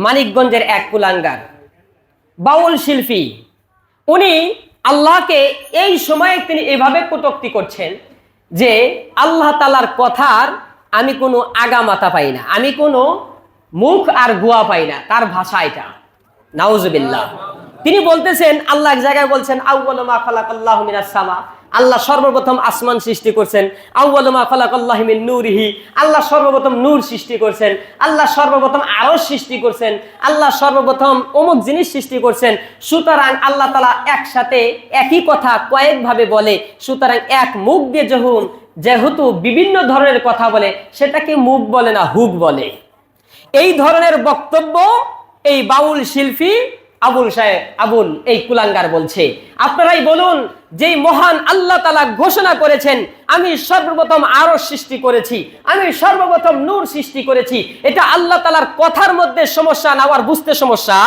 মানিকগঞ্জের এক কুলাঙ্গার বাউল শিল্পী, উনি আল্লাহকে এই সময়ে তিনি এভাবে কটূক্তি করছেন যে আল্লাহ তাআলার কথার আমি কোনো আগামাতা পাই না, আমি কোনো মুখ আর গুয়া পাই না। তার ভাষা এটা, নাউজুবিল্লাহ। তিনি বলতেছেন, আল্লাহ এক জায়গায় বলছেন আউয়ালু মা খালাকাল্লাহু মিনাস সামা, আল্লাহ সর্বপ্রথম আসমান সৃষ্টি করছেন। আউয়ালু মা খালাকাল্লাহু মিন নূরিহি, আল্লাহ সর্বপ্রথম নূর সৃষ্টি করছেন। আল্লাহ সর্বপ্রথম আরশ সৃষ্টি করছেন। আল্লাহ সর্বপ্রথম অমুক জিনিস সৃষ্টি করছেন। সুতরাং আল্লাহ তাআলা একসাথে একই কথা কয়েকভাবে বলে, সুতরাং এক মুখ দিয়ে যেহেতু বিভিন্ন ধরনের কথা বলে, সেটাকে মুখ বলে না, হুক বলে। এই ধরনের বক্তব্য এই বাউল শিল্পী আবুল এই কুলাঙ্গার বলছে। আপনারাই বলুন, যেই মহান আল্লাহ তাআলা ঘোষণা করেছেন আমি সর্বপ্রথম আরশ সৃষ্টি করেছি, আমি সর্বপ্রথম নূর সৃষ্টি করেছি, এটা আল্লাহ তাআলার কথার মধ্যে সমস্যা না, আবার বুঝতে সমস্যা।